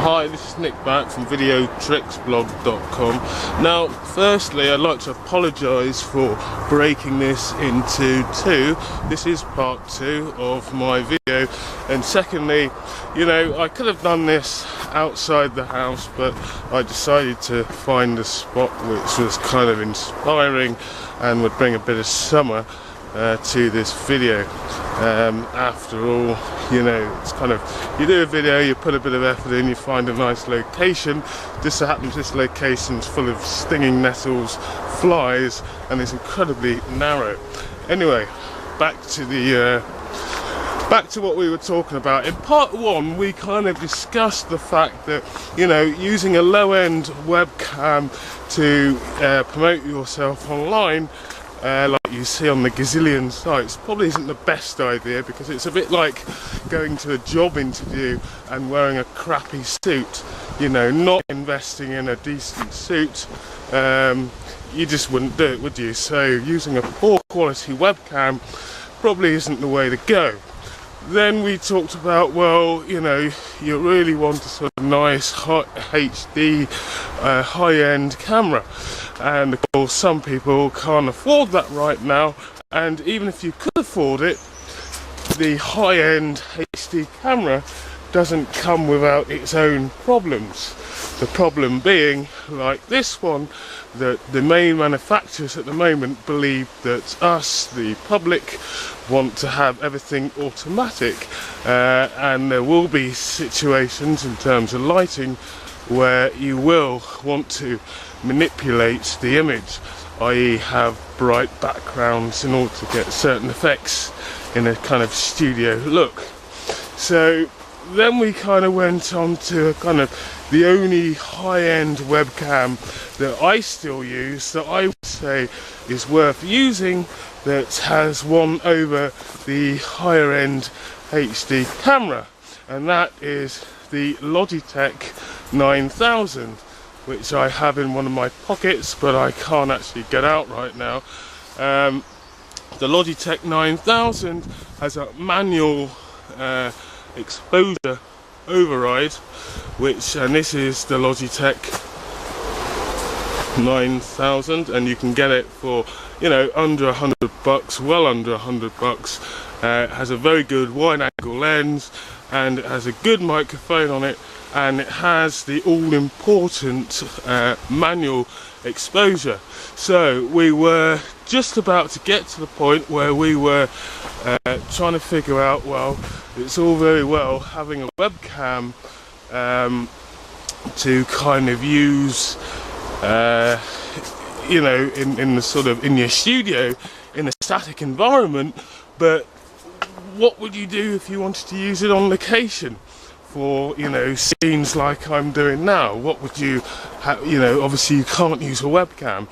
Hi, this is Nick back from videotricksblog.com. Now, firstly, I'd like to apologise for breaking this into two. This is part 2 of my video. And secondly, you know, I could have done this outside the house, but I decided to find a spot which was kind of inspiring and would bring a bit of summer to this video. After all, you know, it's kind of, you do a video, you put a bit of effort in, you find a nice location. Just so happens this location's full of stinging nettles, flies, and it's incredibly narrow. Anyway, back to what we were talking about. In part 1, we kind of discussed the fact that, you know, using a low-end webcam to promote yourself online, like you see on the gazillion sites, probably isn't the best idea, because it's a bit like going to a job interview and wearing a crappy suit. You know, not investing in a decent suit, you just wouldn't do it, would you? So using a poor quality webcam probably isn't the way to go. Then we talked about, well, you know, you really want a sort of nice HD high-end camera, and of course some people can't afford that right now, and even if you could afford it, the high-end HD camera doesn't come without its own problems. The problem being, like this one, that the main manufacturers at the moment believe that us, the public, want to have everything automatic, and there will be situations in terms of lighting where you will want to manipulate the image, i.e. have bright backgrounds in order to get certain effects in a kind of studio look. So then we kind of went on to a kind of the only high-end webcam that I still use, that I would say is worth using, that has won over the higher end HD camera, and that is the Logitech 9000, which I have in one of my pockets, but I can't actually get out right now. The Logitech 9000 has a manual exposure override, and this is the Logitech 9000, and you can get it for, you know, under $100, well under $100. It has a very good wide angle lens, and it has a good microphone on it, and it has the all-important manual exposure. So we were just about to get to the point where we were trying to figure out, well, it's all very well having a webcam to kind of use, you know, in the sort of, in your studio, in a static environment, but what would you do if you wanted to use it on location for, you know, scenes like I'm doing now? What would you you know, obviously you can't use a webcam.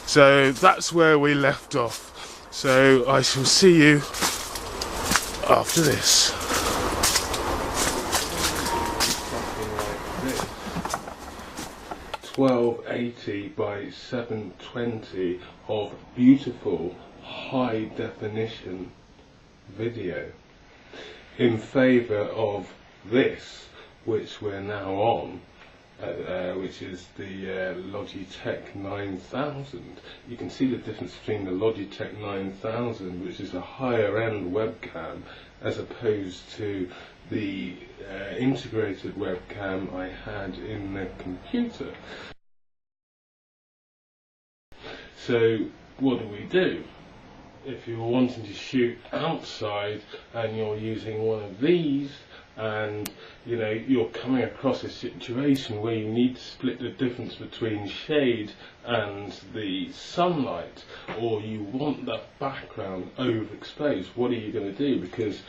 So that's where we left off. So I shall see you after this. .1280 by 720 of beautiful high definition video in favour of this, which we're now on, which is the Logitech 9000. You can see the difference between the Logitech 9000, which is a higher end webcam, as opposed to the integrated webcam I had in the computer. So what do? If you're wanting to shoot outside and you're using one of these, and you know, you're coming across a situation where you need to split the difference between shade and the sunlight, or you want that background overexposed, what are you going to do? Because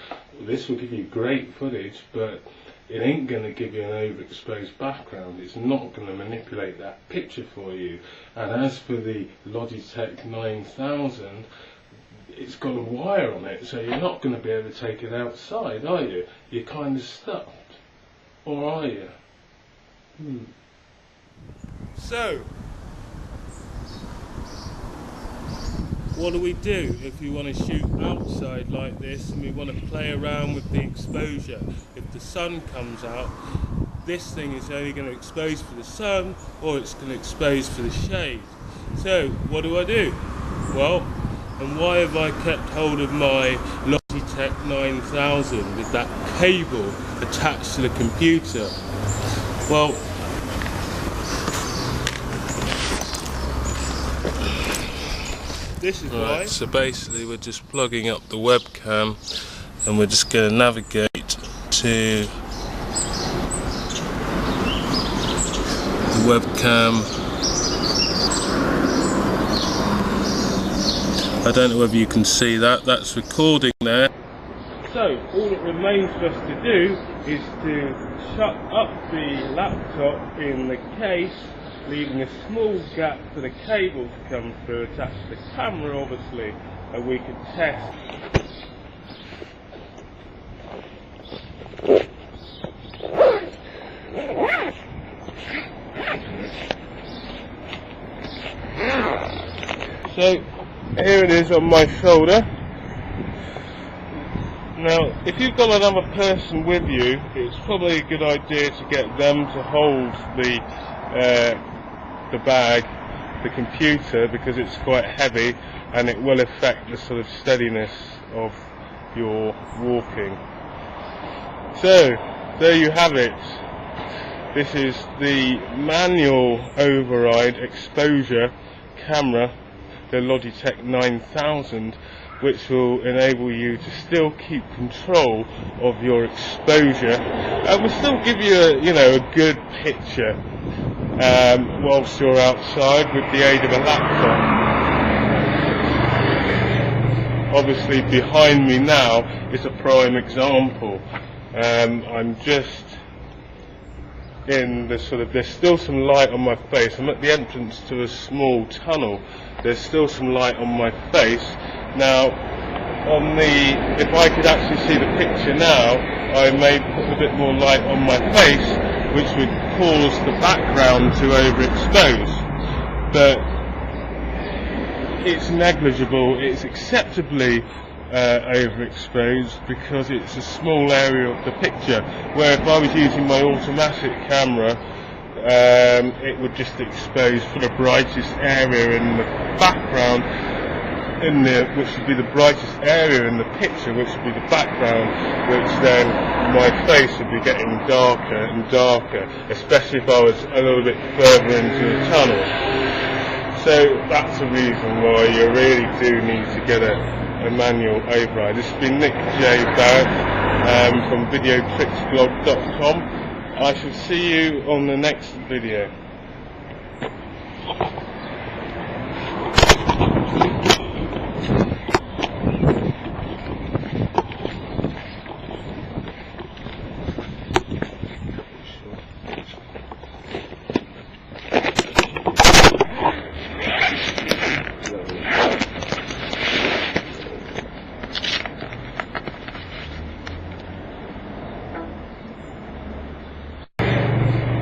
this will give you great footage, but it ain't going to give you an overexposed background. It's not going to manipulate that picture for you. And as for the Logitech 9000, it's got a wire on it, so you're not going to be able to take it outside, are you? You're kind of stuffed, or are you? So, what do we do if you want to shoot outside like this and we want to play around with the exposure? If the sun comes out, this thing is only going to expose for the sun, or it's going to expose for the shade. So what do? Well, and why have I kept hold of my Logitech 9000 with that cable attached to the computer? Well, this is why. So basically we're just plugging up the webcam and we're just going to navigate to the webcam. I don't know whether you can see that, that's recording there. So all that remains for us to do is to shut up the laptop in the case, leaving a small gap for the cable to come through, attached to the camera obviously, and we can test. So here it is on my shoulder. Now, if you've got another person with you, it's probably a good idea to get them to hold the bag, the computer, because it's quite heavy and it will affect the sort of steadiness of your walking. So, there you have it. This is the manual override exposure camera, the Logitech 9000, which will enable you to still keep control of your exposure and will still give you a good picture whilst you're outside with the aid of a laptop. Obviously behind me now is a prime example. I'm just in the there's still some light on my face. I'm at the entrance to a small tunnel. There's still some light on my face. Now, if I could actually see the picture now, I may put a bit more light on my face, which would cause the background to overexpose. But it's negligible, it's acceptably overexposed because it's a small area of the picture, where if I was using my automatic camera, it would just expose for the brightest area in the background, which would be the brightest area in the picture, which would be the background, which then my face would be getting darker and darker, especially if I was a little bit further into the tunnel. So that's the reason why you really do need to get a manual override. This has been Nick J. Barrett from videotricksblog.com. I shall see you on the next video.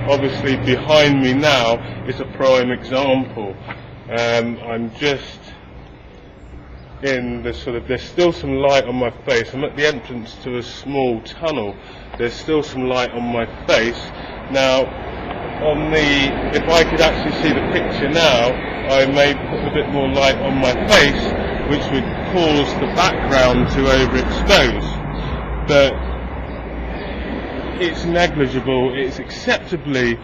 Obviously behind me now is a prime example. I'm just in there's still some light on my face. I'm at the entrance to a small tunnel. There's still some light on my face. Now, if I could actually see the picture now, I may put a bit more light on my face, which would cause the background to overexpose. But it's negligible, it's acceptably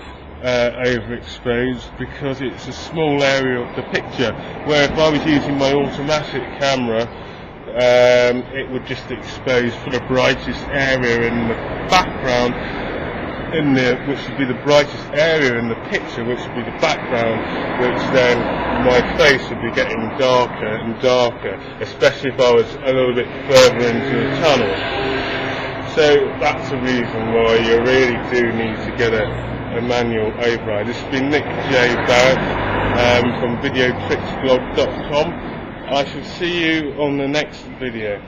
overexposed because it's a small area of the picture, where if I was using my automatic camera, it would just expose for the brightest area in the background, which would be the brightest area in the picture, which would be the background, which then my face would be getting darker and darker, especially if I was a little bit further into the tunnel. So that's the reason why you really do need to get a manual override. This has been Nick J. Barrett from videotricksblog.com. I shall see you on the next video.